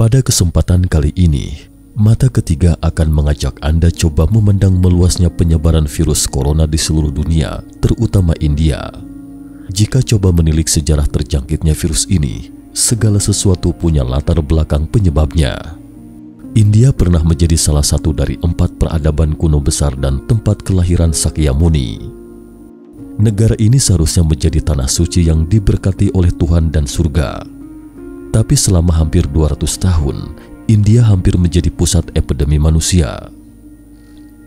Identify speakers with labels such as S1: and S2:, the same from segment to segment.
S1: Pada kesempatan kali ini, Mata Ketiga akan mengajak Anda coba memandang meluasnya penyebaran virus corona di seluruh dunia, terutama India. Jika coba menilik sejarah terjangkitnya virus ini, segala sesuatu punya latar belakang penyebabnya. India pernah menjadi salah satu dari 4 peradaban kuno besar dan tempat kelahiran Sakyamuni. Negara ini seharusnya menjadi tanah suci yang diberkati oleh Tuhan dan surga. Tapi selama hampir 200 tahun, India hampir menjadi pusat epidemi manusia.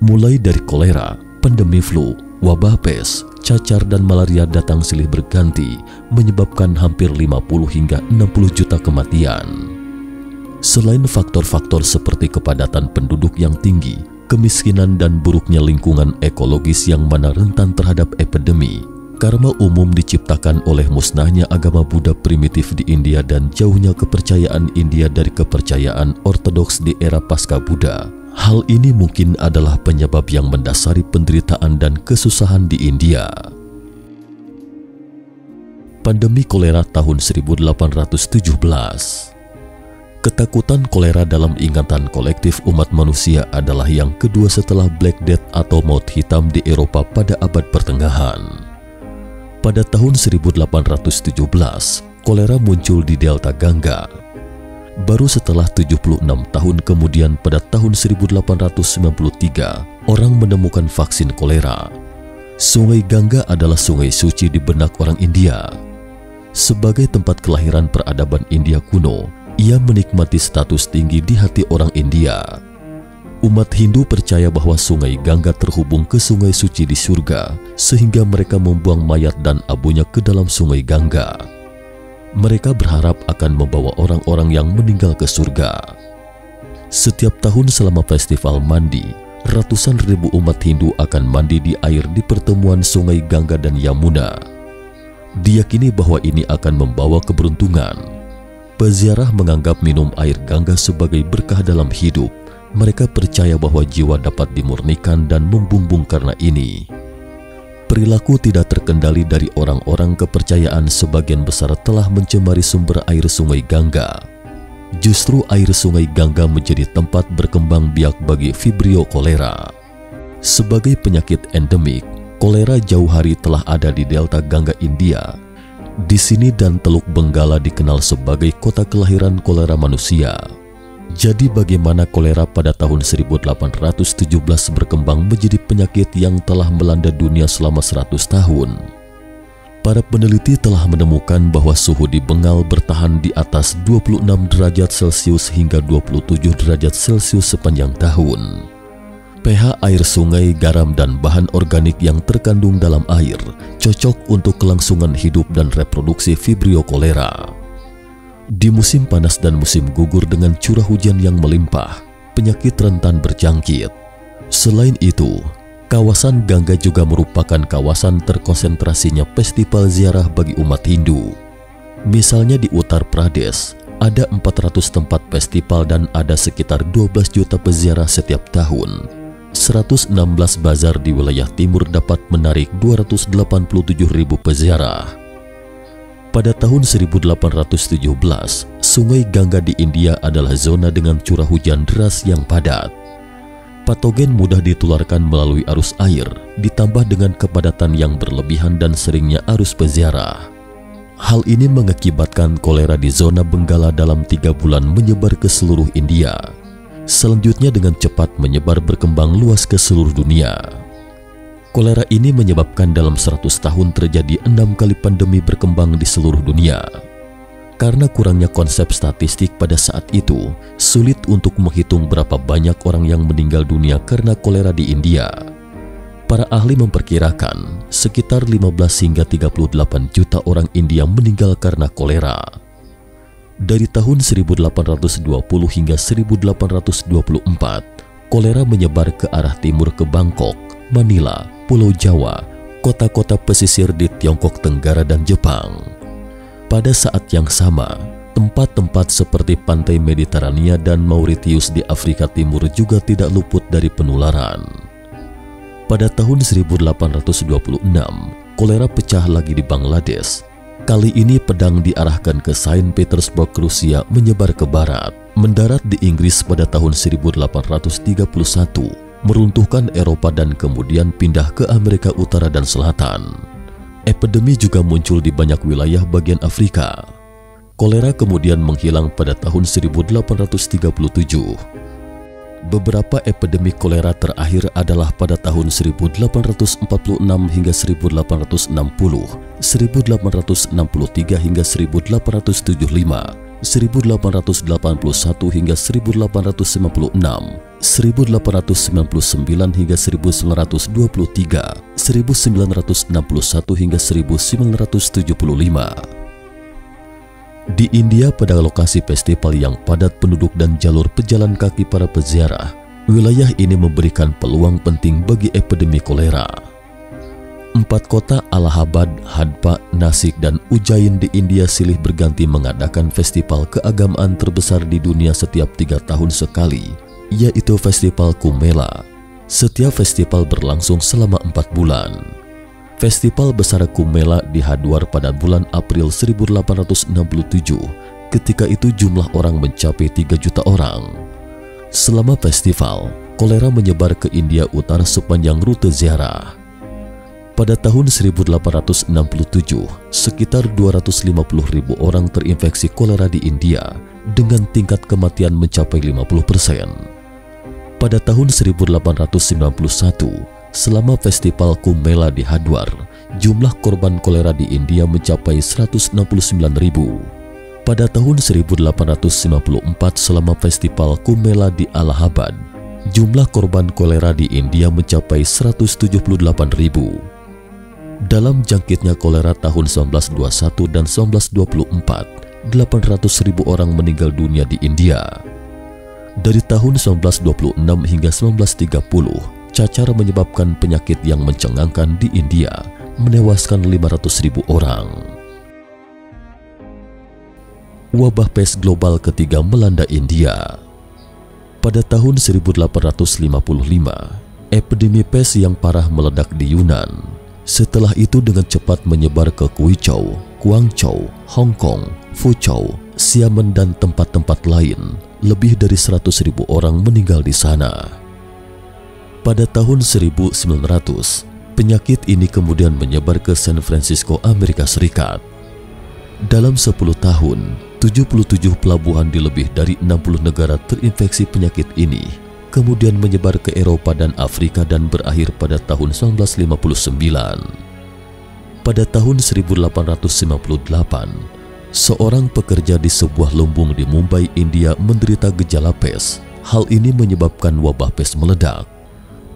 S1: Mulai dari kolera, pandemi flu, wabah pes, cacar dan malaria datang silih berganti, menyebabkan hampir 50 hingga 60 juta kematian. Selain faktor-faktor seperti kepadatan penduduk yang tinggi, kemiskinan dan buruknya lingkungan ekologis yang mana rentan terhadap epidemi, karma umum diciptakan oleh musnahnya agama Buddha primitif di India dan jauhnya kepercayaan India dari kepercayaan ortodoks di era pasca Buddha. Hal ini mungkin adalah penyebab yang mendasari penderitaan dan kesusahan di India. Pandemi kolera tahun 1817. Ketakutan kolera dalam ingatan kolektif umat manusia adalah yang kedua setelah Black Death atau maut hitam di Eropa pada abad pertengahan. Pada tahun 1817, kolera muncul di Delta Gangga. Baru setelah 76 tahun kemudian pada tahun 1893, orang menemukan vaksin kolera. Sungai Gangga adalah sungai suci di benak orang India. Sebagai tempat kelahiran peradaban India kuno, ia menikmati status tinggi di hati orang India. Umat Hindu percaya bahwa sungai Gangga terhubung ke sungai suci di surga, sehingga mereka membuang mayat dan abunya ke dalam sungai Gangga. Mereka berharap akan membawa orang-orang yang meninggal ke surga. Setiap tahun selama festival mandi, ratusan ribu umat Hindu akan mandi di air di pertemuan sungai Gangga dan Yamuna. Diyakini bahwa ini akan membawa keberuntungan. Peziarah menganggap minum air Gangga sebagai berkah dalam hidup. Mereka percaya bahwa jiwa dapat dimurnikan dan membumbung karena ini. Perilaku tidak terkendali dari orang-orang kepercayaan sebagian besar telah mencemari sumber air sungai Gangga. Justru air sungai Gangga menjadi tempat berkembang biak bagi Vibrio kolera. Sebagai penyakit endemik, kolera jauh hari telah ada di Delta Gangga India. Di sini dan Teluk Benggala dikenal sebagai kota kelahiran kolera manusia. Jadi bagaimana kolera pada tahun 1817 berkembang menjadi penyakit yang telah melanda dunia selama 100 tahun? Para peneliti telah menemukan bahwa suhu di Bengal bertahan di atas 26 derajat Celcius hingga 27 derajat Celcius sepanjang tahun. pH air sungai, garam, dan bahan organik yang terkandung dalam air cocok untuk kelangsungan hidup dan reproduksi Vibrio kolera. Di musim panas dan musim gugur dengan curah hujan yang melimpah, penyakit rentan berjangkit. Selain itu, kawasan Gangga juga merupakan kawasan terkonsentrasinya festival ziarah bagi umat Hindu. Misalnya di Uttar Pradesh, ada 400 tempat festival dan ada sekitar 12 juta peziarah setiap tahun. 116 bazar di wilayah timur dapat menarik 287.000 peziarah. Pada tahun 1817, sungai Gangga di India adalah zona dengan curah hujan deras yang padat. Patogen mudah ditularkan melalui arus air, ditambah dengan kepadatan yang berlebihan dan seringnya arus peziarah. Hal ini mengakibatkan kolera di zona Benggala dalam 3 bulan menyebar ke seluruh India. Selanjutnya dengan cepat menyebar berkembang luas ke seluruh dunia. Kolera ini menyebabkan dalam 100 tahun terjadi 6 kali pandemi berkembang di seluruh dunia. Karena kurangnya konsep statistik pada saat itu, sulit untuk menghitung berapa banyak orang yang meninggal dunia karena kolera di India. Para ahli memperkirakan sekitar 15 hingga 38 juta orang India meninggal karena kolera. Dari tahun 1820 hingga 1824, kolera menyebar ke arah timur ke Bangkok, Manila, Pulau Jawa, kota-kota pesisir di Tiongkok Tenggara dan Jepang. Pada saat yang sama, tempat-tempat seperti pantai Mediterania dan Mauritius di Afrika Timur juga tidak luput dari penularan. Pada tahun 1826, kolera pecah lagi di Bangladesh. Kali ini pedang diarahkan ke Saint Petersburg, Rusia, menyebar ke barat. mendarat di Inggris pada tahun 1831, meruntuhkan Eropa dan kemudian pindah ke Amerika Utara dan Selatan. Epidemi juga muncul di banyak wilayah bagian Afrika. Kolera kemudian menghilang pada tahun 1837. Beberapa epidemi kolera terakhir adalah pada tahun 1846 hingga 1860, 1863 hingga 1875, 1881 hingga 1856, 1899 hingga 1923, 1961 hingga 1975. Di India, pada lokasi festival yang padat penduduk dan jalur pejalan kaki para peziarah, wilayah ini memberikan peluang penting bagi epidemi kolera. 4 kota Allahabad, Hadpa, Nasik, dan Ujjain di India silih berganti mengadakan festival keagamaan terbesar di dunia setiap 3 tahun sekali, yaitu Festival Kumbh Mela. Setiap festival berlangsung selama 4 bulan. Festival besar Kumbh Mela di Hardwar pada bulan April 1867. Ketika itu jumlah orang mencapai 3 juta orang. Selama festival, kolera menyebar ke India Utara sepanjang rute ziarah. Pada tahun 1867, sekitar 250.000 orang terinfeksi kolera di India dengan tingkat kematian mencapai 50%. Pada tahun 1891, selama festival Kumbh Mela di Hardwar, jumlah korban kolera di India mencapai 169.000. Pada tahun 1854, selama festival Kumbh Mela di Allahabad, jumlah korban kolera di India mencapai 178.000. Dalam jangkitnya kolera tahun 1921 dan 1924, 800.000 orang meninggal dunia di India. Dari tahun 1926 hingga 1930, cacar menyebabkan penyakit yang mencengangkan di India, menewaskan 500.000 orang. Wabah pes global ketiga melanda India. Pada tahun 1855, epidemi pes yang parah meledak di Yunan. Setelah itu dengan cepat menyebar ke Guizhou, Guangzhou, Hong Kong, Fuzhou, Xiamen, dan tempat-tempat lain. Lebih dari 100.000 orang meninggal di sana. Pada tahun 1900, penyakit ini kemudian menyebar ke San Francisco, Amerika Serikat. Dalam 10 tahun, 77 pelabuhan di lebih dari 60 negara terinfeksi penyakit ini, kemudian menyebar ke Eropa dan Afrika dan berakhir pada tahun 1959. Pada tahun 1858, seorang pekerja di sebuah lumbung di Mumbai, India menderita gejala pes. Hal ini menyebabkan wabah pes meledak.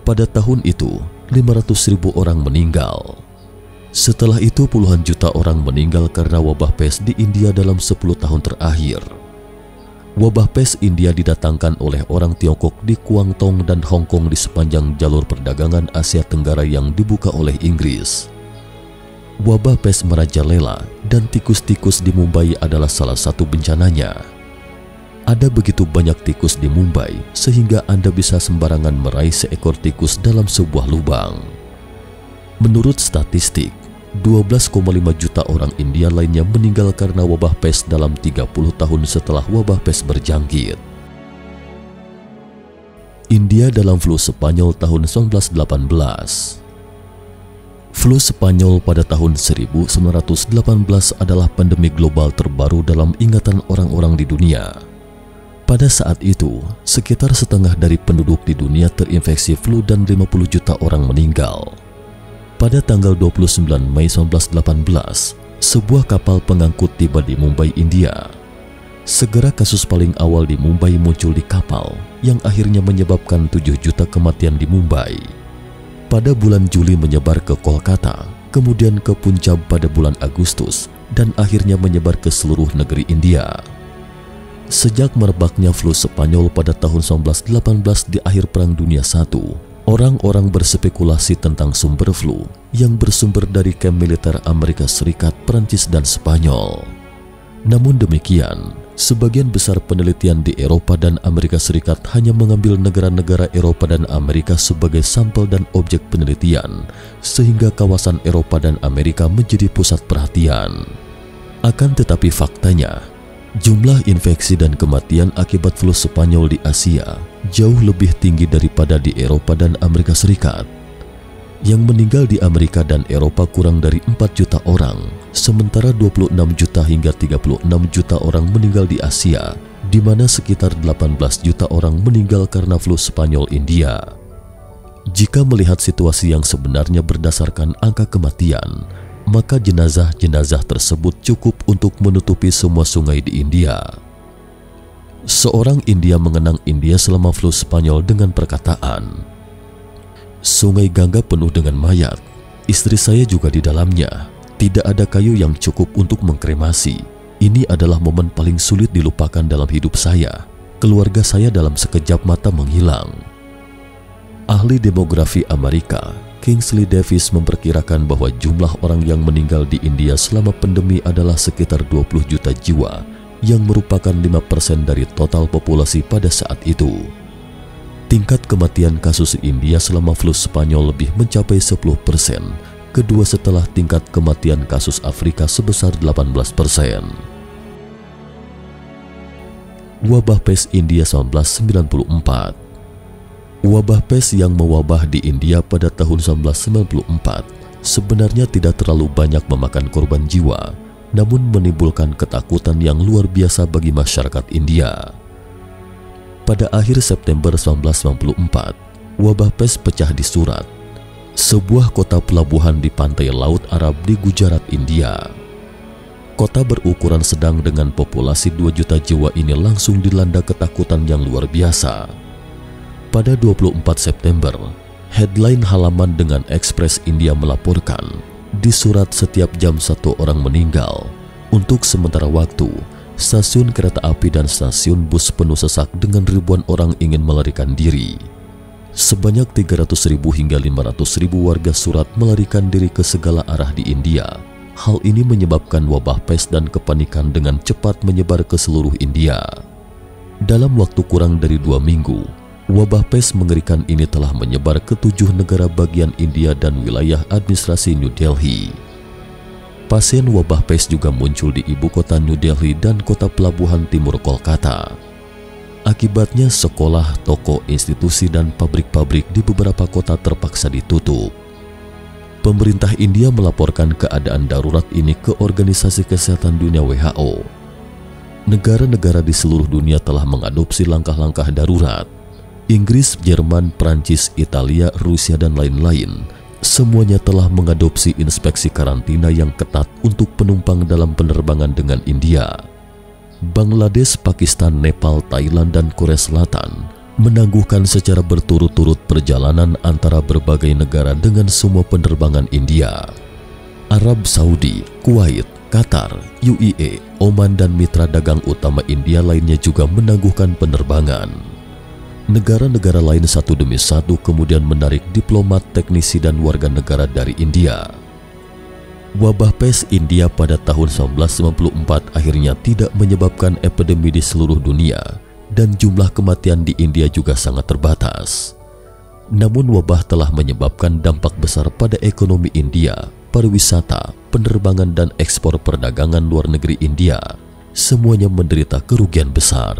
S1: Pada tahun itu, 500.000 orang meninggal. Setelah itu puluhan juta orang meninggal karena wabah pes di India dalam 10 tahun terakhir. Wabah pes India didatangkan oleh orang Tiongkok di Guangdong dan Hong Kong di sepanjang jalur perdagangan Asia Tenggara yang dibuka oleh Inggris. Wabah pes merajalela dan tikus-tikus di Mumbai adalah salah satu bencananya. Ada begitu banyak tikus di Mumbai sehingga Anda bisa sembarangan meraih seekor tikus dalam sebuah lubang. Menurut statistik, 12,5 juta orang India lainnya meninggal karena wabah pes dalam 30 tahun setelah wabah pes berjangkit. India dalam flu Spanyol tahun 1918. Flu Spanyol pada tahun 1918 adalah pandemi global terbaru dalam ingatan orang-orang di dunia. Pada saat itu, sekitar setengah dari penduduk di dunia terinfeksi flu dan 50 juta orang meninggal. Pada tanggal 29 Mei 1918, sebuah kapal pengangkut tiba di Mumbai, India. Segera kasus paling awal di Mumbai muncul di kapal, yang akhirnya menyebabkan 7 juta kematian di Mumbai. Pada bulan Juli menyebar ke Kolkata, kemudian ke Punjab pada bulan Agustus, dan akhirnya menyebar ke seluruh negeri India. Sejak merebaknya flu Spanyol pada tahun 1918 di akhir Perang Dunia I, orang-orang berspekulasi tentang sumber flu yang bersumber dari kamp militer Amerika Serikat, Perancis, dan Spanyol. Namun demikian, sebagian besar penelitian di Eropa dan Amerika Serikat hanya mengambil negara-negara Eropa dan Amerika sebagai sampel dan objek penelitian, sehingga kawasan Eropa dan Amerika menjadi pusat perhatian. Akan tetapi faktanya, Jumlah infeksi dan kematian akibat flu Spanyol di Asia jauh lebih tinggi daripada di Eropa dan Amerika Serikat. Yang meninggal di Amerika dan Eropa kurang dari 4 juta orang, sementara 26 juta hingga 36 juta orang meninggal di Asia, di mana sekitar 18 juta orang meninggal karena flu Spanyol India. Jika melihat situasi yang sebenarnya berdasarkan angka kematian, maka jenazah-jenazah tersebut cukup untuk menutupi semua sungai di India. Seorang India mengenang India selama flu Spanyol dengan perkataan, "Sungai Gangga penuh dengan mayat. Istri saya juga di dalamnya. Tidak ada kayu yang cukup untuk mengkremasi. Ini adalah momen paling sulit dilupakan dalam hidup saya. Keluarga saya dalam sekejap mata menghilang." Ahli demografi Amerika, Kingsley Davis, memperkirakan bahwa jumlah orang yang meninggal di India selama pandemi adalah sekitar 20 juta jiwa, yang merupakan 5% dari total populasi pada saat itu. Tingkat kematian kasus India selama flu Spanyol lebih mencapai 10%, kedua setelah tingkat kematian kasus Afrika sebesar 18%. Wabah pes India 1994. Wabah pes yang mewabah di India pada tahun 1994 sebenarnya tidak terlalu banyak memakan korban jiwa, namun menimbulkan ketakutan yang luar biasa bagi masyarakat India. Pada akhir September 1994, wabah pes pecah di Surat, sebuah kota pelabuhan di pantai Laut Arab di Gujarat, India. Kota berukuran sedang dengan populasi 2 juta jiwa ini langsung dilanda ketakutan yang luar biasa. Pada 24 September, headline halaman dengan Express India melaporkan, di Surat setiap jam 1 orang meninggal. Untuk sementara waktu, stasiun kereta api dan stasiun bus penuh sesak dengan ribuan orang ingin melarikan diri. Sebanyak 300.000 hingga 500.000 warga Surat melarikan diri ke segala arah di India. Hal ini menyebabkan wabah pes dan kepanikan dengan cepat menyebar ke seluruh India. Dalam waktu kurang dari 2 minggu, wabah pes mengerikan ini telah menyebar ke 7 negara bagian India dan wilayah administrasi New Delhi. Pasien wabah pes juga muncul di ibu kota New Delhi dan kota pelabuhan timur Kolkata. Akibatnya sekolah, toko, institusi, dan pabrik-pabrik di beberapa kota terpaksa ditutup. Pemerintah India melaporkan keadaan darurat ini ke Organisasi Kesehatan Dunia (WHO). Negara-negara di seluruh dunia telah mengadopsi langkah-langkah darurat. Inggris, Jerman, Prancis, Italia, Rusia, dan lain-lain semuanya telah mengadopsi inspeksi karantina yang ketat untuk penumpang dalam penerbangan dengan India. Bangladesh, Pakistan, Nepal, Thailand, dan Korea Selatan menangguhkan secara berturut-turut perjalanan antara berbagai negara dengan semua penerbangan India. Arab Saudi, Kuwait, Qatar, UAE, Oman, dan mitra dagang utama India lainnya juga menangguhkan penerbangan. Negara-negara lain satu demi satu kemudian menarik diplomat, teknisi, dan warga negara dari India. Wabah pes India pada tahun 1994 akhirnya tidak menyebabkan epidemi di seluruh dunia, dan jumlah kematian di India juga sangat terbatas. Namun wabah telah menyebabkan dampak besar pada ekonomi India, pariwisata, penerbangan, dan ekspor perdagangan luar negeri India. Semuanya menderita kerugian besar.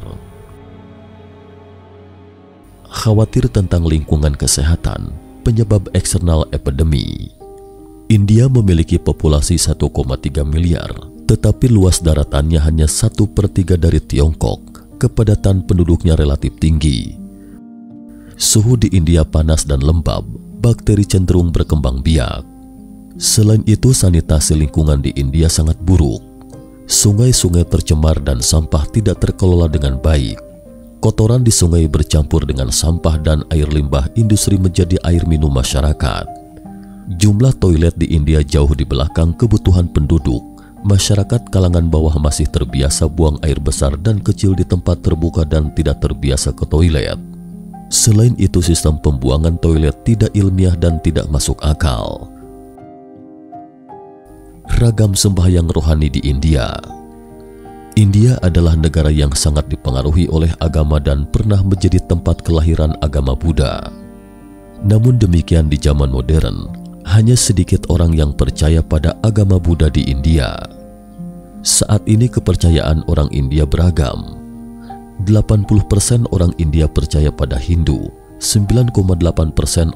S1: Khawatir tentang lingkungan kesehatan, penyebab eksternal epidemi. India memiliki populasi 1,3 miliar, tetapi luas daratannya hanya 1/3 dari Tiongkok. Kepadatan penduduknya relatif tinggi. Suhu di India panas dan lembab, bakteri cenderung berkembang biak. Selain itu, sanitasi lingkungan di India sangat buruk. Sungai-sungai tercemar dan sampah tidak terkelola dengan baik. Kotoran di sungai bercampur dengan sampah dan air limbah industri menjadi air minum masyarakat. Jumlah toilet di India jauh di belakang kebutuhan penduduk. Masyarakat kalangan bawah masih terbiasa buang air besar dan kecil di tempat terbuka dan tidak terbiasa ke toilet. Selain itu, sistem pembuangan toilet tidak ilmiah dan tidak masuk akal. Ragam sembahyang rohani di India. India adalah negara yang sangat dipengaruhi oleh agama dan pernah menjadi tempat kelahiran agama Buddha. Namun demikian, di zaman modern, hanya sedikit orang yang percaya pada agama Buddha di India. Saat ini kepercayaan orang India beragam. 80% orang India percaya pada Hindu, 9,8%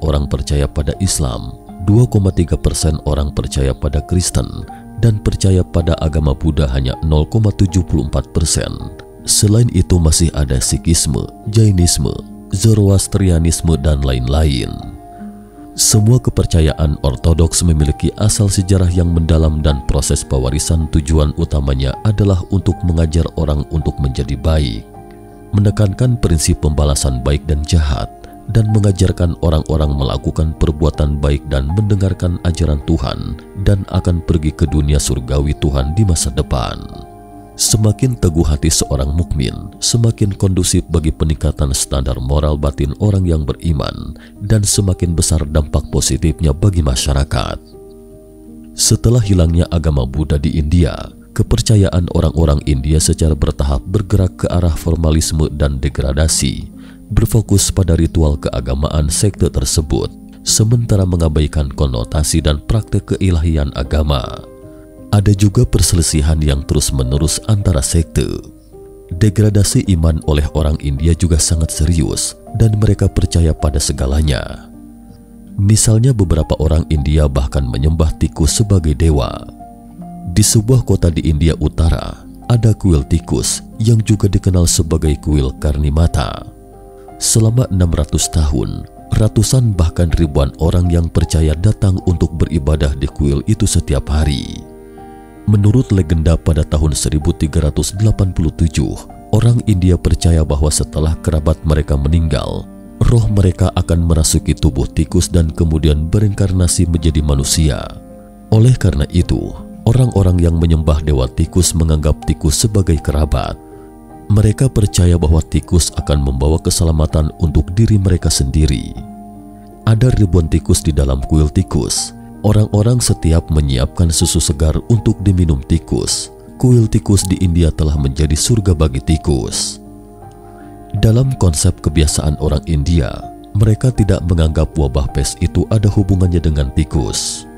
S1: orang percaya pada Islam, 2,3% orang percaya pada Kristen, dan percaya pada agama Buddha hanya 0,74%. Selain itu masih ada Sikhisme, Jainisme, Zoroastrianisme, dan lain-lain. Semua kepercayaan ortodoks memiliki asal sejarah yang mendalam dan proses pewarisan tujuan utamanya adalah untuk mengajar orang untuk menjadi baik, menekankan prinsip pembalasan baik dan jahat, dan mengajarkan orang-orang melakukan perbuatan baik dan mendengarkan ajaran Tuhan dan akan pergi ke dunia surgawi Tuhan di masa depan. Semakin teguh hati seorang mukmin, semakin kondusif bagi peningkatan standar moral batin orang yang beriman, dan semakin besar dampak positifnya bagi masyarakat. Setelah hilangnya agama Buddha di India, kepercayaan orang-orang India secara bertahap bergerak ke arah formalisme dan degradasi, berfokus pada ritual keagamaan sekte tersebut, sementara mengabaikan konotasi dan praktek keilahian agama. Ada juga perselisihan yang terus-menerus antara sekte. Degradasi iman oleh orang India juga sangat serius dan mereka percaya pada segalanya. Misalnya beberapa orang India bahkan menyembah tikus sebagai dewa. Di sebuah kota di India Utara, ada kuil tikus yang juga dikenal sebagai kuil Karnimata. Selama 600 tahun, ratusan bahkan ribuan orang yang percaya datang untuk beribadah di kuil itu setiap hari. Menurut legenda pada tahun 1387, orang India percaya bahwa setelah kerabat mereka meninggal, roh mereka akan merasuki tubuh tikus dan kemudian berinkarnasi menjadi manusia. Oleh karena itu, orang-orang yang menyembah dewa tikus menganggap tikus sebagai kerabat. Mereka percaya bahwa tikus akan membawa keselamatan untuk diri mereka sendiri. Ada ribuan tikus di dalam kuil tikus. Orang-orang setiap menyiapkan susu segar untuk diminum tikus. Kuil tikus di India telah menjadi surga bagi tikus. Dalam konsep kebiasaan orang India, mereka tidak menganggap wabah pes itu ada hubungannya dengan tikus.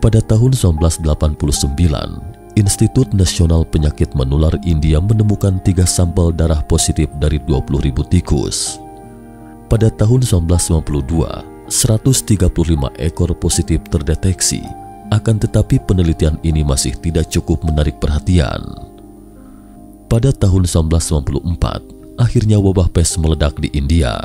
S1: Pada tahun 1989, Institut Nasional Penyakit Menular India menemukan 3 sampel darah positif dari 20.000 tikus. Pada tahun 1992, 135 ekor positif terdeteksi, akan tetapi penelitian ini masih tidak cukup menarik perhatian. Pada tahun 1994, akhirnya wabah pes meledak di India.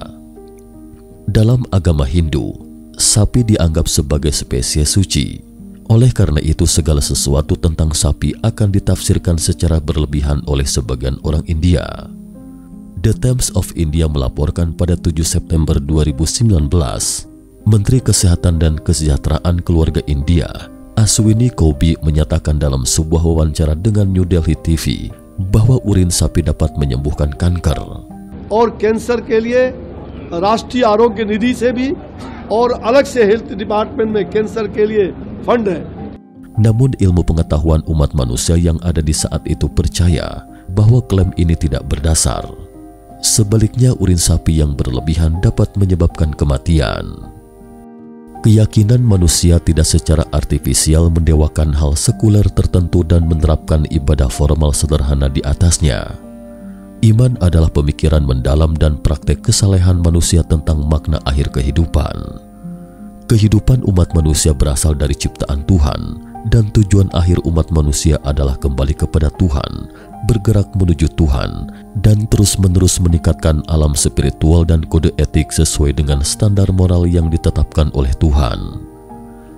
S1: Dalam agama Hindu, sapi dianggap sebagai spesies suci. Oleh karena itu, segala sesuatu tentang sapi akan ditafsirkan secara berlebihan oleh sebagian orang India. The Times of India melaporkan pada 7 September 2019, Menteri Kesehatan dan Kesejahteraan Keluarga India, Ashwini Kaube, menyatakan dalam sebuah wawancara dengan New Delhi TV bahwa urin sapi dapat menyembuhkan kanker.
S2: और कैंसर के लिए राष्ट्रीय आरोग्य निधि से भी और अलग से हेल्थ डिपार्टमेंट में कैंसर के लिए फंड है.
S1: Namun ilmu pengetahuan umat manusia yang ada di saat itu percaya bahwa klaim ini tidak berdasar. Sebaliknya, urin sapi yang berlebihan dapat menyebabkan kematian. Keyakinan manusia tidak secara artifisial mendewakan hal sekuler tertentu dan menerapkan ibadah formal sederhana di atasnya. Iman adalah pemikiran mendalam dan praktek kesalehan manusia tentang makna akhir kehidupan. Kehidupan umat manusia berasal dari ciptaan Tuhan, dan tujuan akhir umat manusia adalah kembali kepada Tuhan, bergerak menuju Tuhan, dan terus-menerus meningkatkan alam spiritual dan kode etik sesuai dengan standar moral yang ditetapkan oleh Tuhan.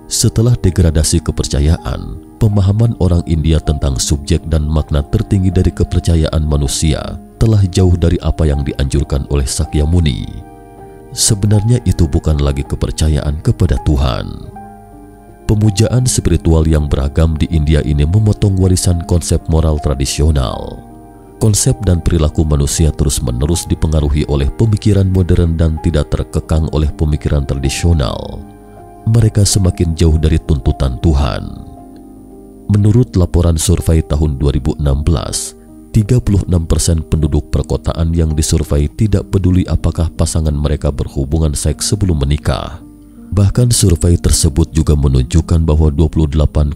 S1: Setelah degradasi kepercayaan, pemahaman orang India tentang subjek dan makna tertinggi dari kepercayaan manusia telah jauh dari apa yang dianjurkan oleh Sakyamuni. Sebenarnya itu bukan lagi kepercayaan kepada Tuhan. Pemujaan spiritual yang beragam di India ini memotong warisan konsep moral tradisional. Konsep dan perilaku manusia terus-menerus dipengaruhi oleh pemikiran modern dan tidak terkekang oleh pemikiran tradisional. Mereka semakin jauh dari tuntutan Tuhan. Menurut laporan survei tahun 2016, 36% penduduk perkotaan yang disurvei tidak peduli apakah pasangan mereka berhubungan seks sebelum menikah. Bahkan survei tersebut juga menunjukkan bahwa 28,3%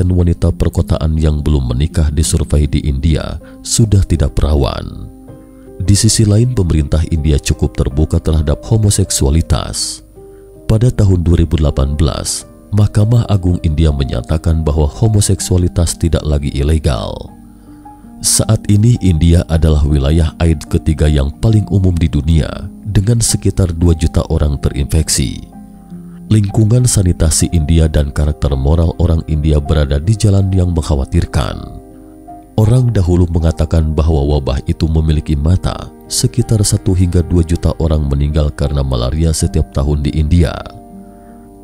S1: wanita perkotaan yang belum menikah di survei di India sudah tidak perawan. Di sisi lain, pemerintah India cukup terbuka terhadap homoseksualitas. Pada tahun 2018, Mahkamah Agung India menyatakan bahwa homoseksualitas tidak lagi ilegal. Saat ini India adalah wilayah AIDS ketiga yang paling umum di dunia dengan sekitar 2 juta orang terinfeksi. Lingkungan sanitasi India dan karakter moral orang India berada di jalan yang mengkhawatirkan. Orang dahulu mengatakan bahwa wabah itu memiliki mata. Sekitar 1 hingga 2 juta orang meninggal karena malaria setiap tahun di India.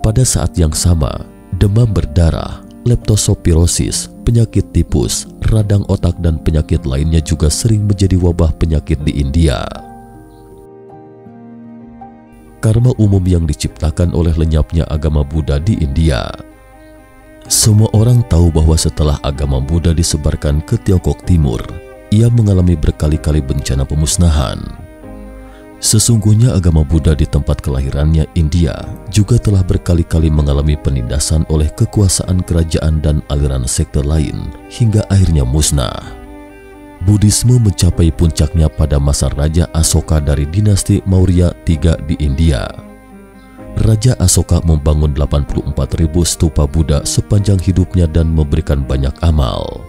S1: Pada saat yang sama, demam berdarah, leptospirosis, penyakit tipus, radang otak dan penyakit lainnya juga sering menjadi wabah penyakit di India. Karma umum yang diciptakan oleh lenyapnya agama Buddha di India. Semua orang tahu bahwa setelah agama Buddha disebarkan ke Tiongkok Timur, ia mengalami berkali-kali bencana pemusnahan. Sesungguhnya agama Buddha di tempat kelahirannya India juga telah berkali-kali mengalami penindasan oleh kekuasaan kerajaan dan aliran sekte lain hingga akhirnya musnah. Buddhisme mencapai puncaknya pada masa Raja Asoka dari dinasti Maurya III di India. Raja Asoka membangun 84.000 stupa Buddha sepanjang hidupnya dan memberikan banyak amal.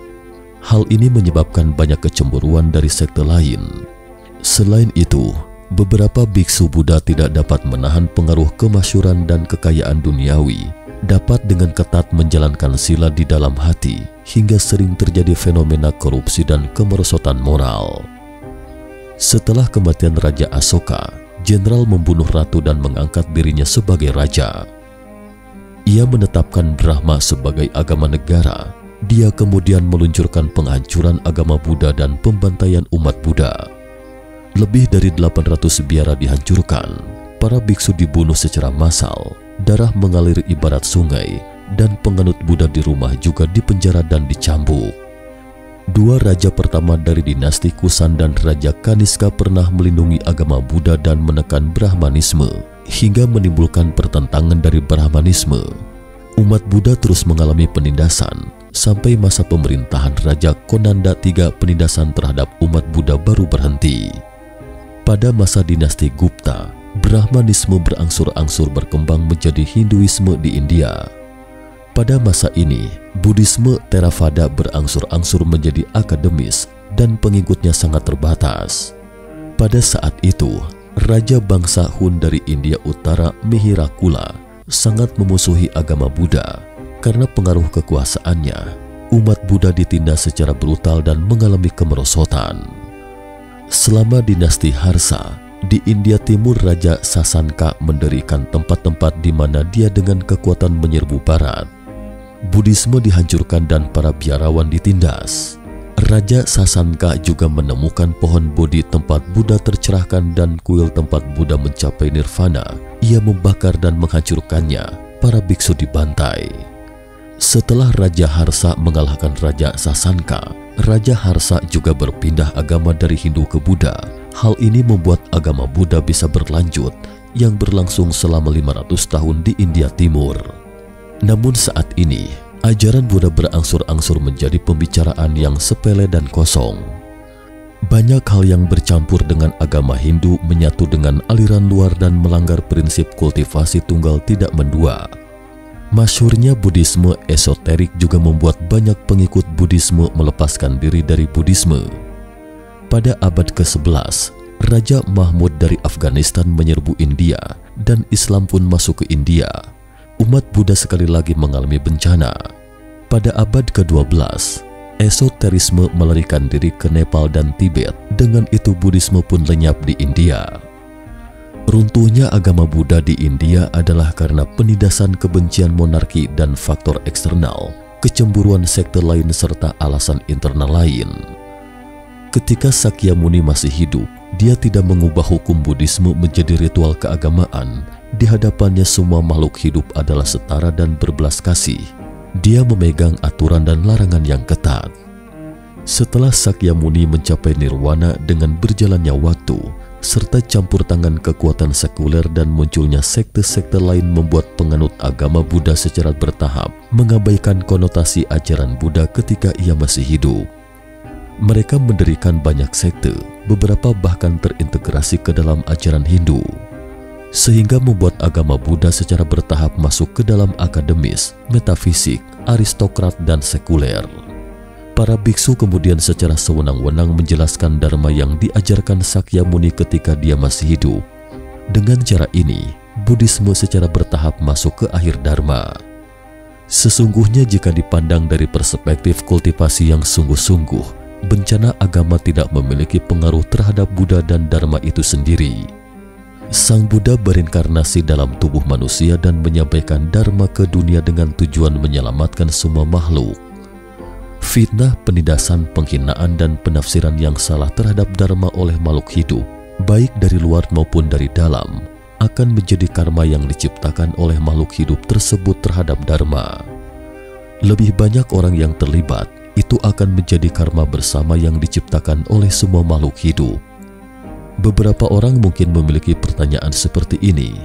S1: Hal ini menyebabkan banyak kecemburuan dari sekte lain. Selain itu, beberapa biksu Buddha tidak dapat menahan pengaruh kemasyhuran dan kekayaan duniawi, dapat dengan ketat menjalankan sila di dalam hati, hingga sering terjadi fenomena korupsi dan kemerosotan moral. Setelah kematian Raja Asoka, jenderal membunuh ratu dan mengangkat dirinya sebagai raja. Ia menetapkan Brahma sebagai agama negara. Dia kemudian meluncurkan penghancuran agama Buddha dan pembantaian umat Buddha. Lebih dari 800 biara dihancurkan, para biksu dibunuh secara massal, darah mengalir ibarat sungai, dan penganut Buddha di rumah juga dipenjara dan dicambuk. 2 raja pertama dari dinasti Kusan dan Raja Kaniska pernah melindungi agama Buddha dan menekan Brahmanisme, hingga menimbulkan pertentangan dari Brahmanisme. Umat Buddha terus mengalami penindasan, sampai masa pemerintahan Raja Konanda III penindasan terhadap umat Buddha baru berhenti. Pada masa dinasti Gupta, Brahmanisme berangsur-angsur berkembang menjadi Hinduisme di India. Pada masa ini, Buddhisme Theravada berangsur-angsur menjadi akademis dan pengikutnya sangat terbatas. Pada saat itu, Raja bangsa Hun dari India Utara Mihirakula sangat memusuhi agama Buddha. Karena pengaruh kekuasaannya, umat Buddha ditindas secara brutal dan mengalami kemerosotan. Selama dinasti Harsa, di India Timur Raja Sasanka mendirikan tempat-tempat di mana dia dengan kekuatan menyerbu barat. Buddhisme dihancurkan dan para biarawan ditindas. Raja Sasanka juga menemukan pohon Bodhi tempat Buddha tercerahkan dan kuil tempat Buddha mencapai nirvana. Ia membakar dan menghancurkannya. Para biksu dibantai. Setelah Raja Harsa mengalahkan Raja Sasanka, Raja Harsa juga berpindah agama dari Hindu ke Buddha. Hal ini membuat agama Buddha bisa berlanjut yang berlangsung selama 500 tahun di India Timur. Namun saat ini, ajaran Buddha berangsur-angsur menjadi pembicaraan yang sepele dan kosong. Banyak hal yang bercampur dengan agama Hindu menyatu dengan aliran luar dan melanggar prinsip kultivasi tunggal tidak mendua. Masyhurnya Buddhisme esoterik juga membuat banyak pengikut Buddhisme melepaskan diri dari Buddhisme. Pada abad ke-11, Raja Mahmud dari Afghanistan menyerbu India dan Islam pun masuk ke India. Umat Buddha sekali lagi mengalami bencana. Pada abad ke-12, esoterisme melarikan diri ke Nepal dan Tibet. Dengan itu Buddhisme pun lenyap di India. Runtuhnya agama Buddha di India adalah karena penindasan kebencian monarki dan faktor eksternal, kecemburuan sekte lain serta alasan internal lain. Ketika Sakyamuni masih hidup, dia tidak mengubah hukum Buddhisme menjadi ritual keagamaan. Di hadapannya semua makhluk hidup adalah setara dan berbelas kasih. Dia memegang aturan dan larangan yang ketat. Setelah Sakyamuni mencapai nirwana dengan berjalannya waktu, serta campur tangan kekuatan sekuler dan munculnya sekte-sekte lain membuat penganut agama Buddha secara bertahap mengabaikan konotasi ajaran Buddha ketika ia masih hidup. Mereka mendirikan banyak sekte, beberapa bahkan terintegrasi ke dalam ajaran Hindu, sehingga membuat agama Buddha secara bertahap masuk ke dalam akademis, metafisik, aristokrat, dan sekuler. Para biksu kemudian secara sewenang-wenang menjelaskan dharma yang diajarkan Sakyamuni ketika dia masih hidup. Dengan cara ini, Buddhisme secara bertahap masuk ke akhir dharma. Sesungguhnya jika dipandang dari perspektif kultivasi yang sungguh-sungguh, bencana agama tidak memiliki pengaruh terhadap Buddha dan dharma itu sendiri. Sang Buddha berinkarnasi dalam tubuh manusia dan menyampaikan dharma ke dunia dengan tujuan menyelamatkan semua makhluk. Fitnah, penindasan, penghinaan, dan penafsiran yang salah terhadap dharma oleh makhluk hidup, baik dari luar maupun dari dalam, akan menjadi karma yang diciptakan oleh makhluk hidup tersebut terhadap dharma. Lebih banyak orang yang terlibat, itu akan menjadi karma bersama yang diciptakan oleh semua makhluk hidup. Beberapa orang mungkin memiliki pertanyaan seperti ini.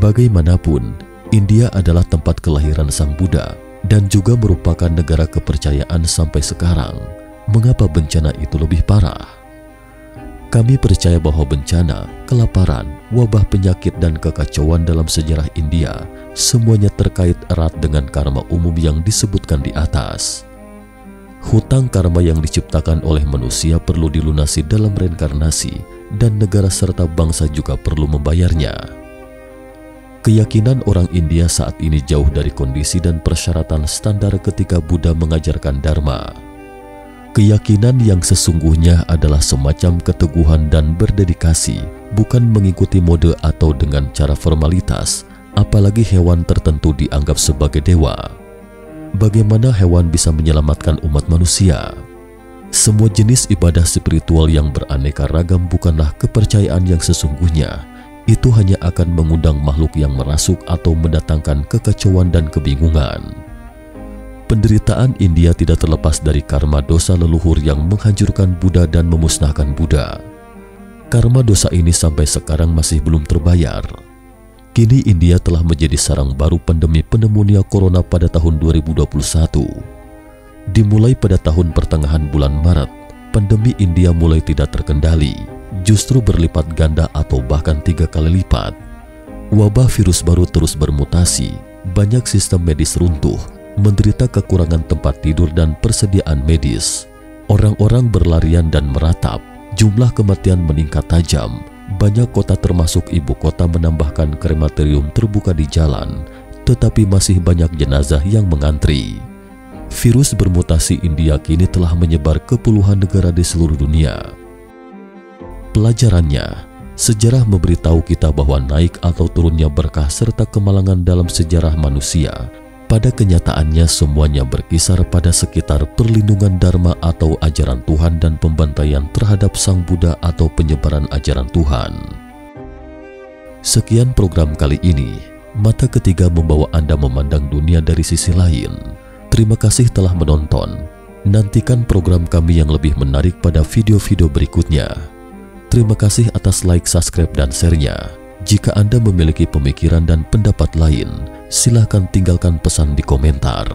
S1: Bagaimanapun, India adalah tempat kelahiran Sang Buddha dan juga merupakan negara kepercayaan sampai sekarang. Mengapa bencana itu lebih parah? Kami percaya bahwa bencana, kelaparan, wabah penyakit, dan kekacauan dalam sejarah India semuanya terkait erat dengan karma umum yang disebutkan di atas. Hutang karma yang diciptakan oleh manusia perlu dilunasi dalam reinkarnasi, dan negara serta bangsa juga perlu membayarnya. Keyakinan orang India saat ini jauh dari kondisi dan persyaratan standar ketika Buddha mengajarkan dharma. Keyakinan yang sesungguhnya adalah semacam keteguhan dan berdedikasi, bukan mengikuti mode atau dengan cara formalitas, apalagi hewan tertentu dianggap sebagai dewa. Bagaimana hewan bisa menyelamatkan umat manusia? Semua jenis ibadah spiritual yang beraneka ragam bukanlah kepercayaan yang sesungguhnya. Itu hanya akan mengundang makhluk yang merasuk atau mendatangkan kekacauan dan kebingungan. Penderitaan India tidak terlepas dari karma dosa leluhur yang menghancurkan Buddha dan memusnahkan Buddha. Karma dosa ini sampai sekarang masih belum terbayar. Kini India telah menjadi sarang baru pandemi pneumonia corona pada tahun 2021. Dimulai pada tahun pertengahan bulan Maret, pandemi India mulai tidak terkendali, justru berlipat ganda atau bahkan 3 kali lipat. Wabah virus baru terus bermutasi, banyak sistem medis runtuh, menderita kekurangan tempat tidur dan persediaan medis. Orang-orang berlarian dan meratap, jumlah kematian meningkat tajam. Banyak kota termasuk ibu kota menambahkan krematorium terbuka di jalan, tetapi masih banyak jenazah yang mengantri. Virus bermutasi India kini telah menyebar ke puluhan negara di seluruh dunia. Pelajarannya, sejarah memberitahu kita bahwa naik atau turunnya berkah serta kemalangan dalam sejarah manusia, pada kenyataannya semuanya berkisar pada sekitar perlindungan dharma atau ajaran Tuhan dan pembantaian terhadap Sang Buddha atau penyebaran ajaran Tuhan. Sekian program kali ini, Mata Ketiga membawa Anda memandang dunia dari sisi lain. Terima kasih telah menonton. Nantikan program kami yang lebih menarik pada video-video berikutnya. Terima kasih atas like, subscribe, dan share-nya. Jika Anda memiliki pemikiran dan pendapat lain, silakan tinggalkan pesan di komentar.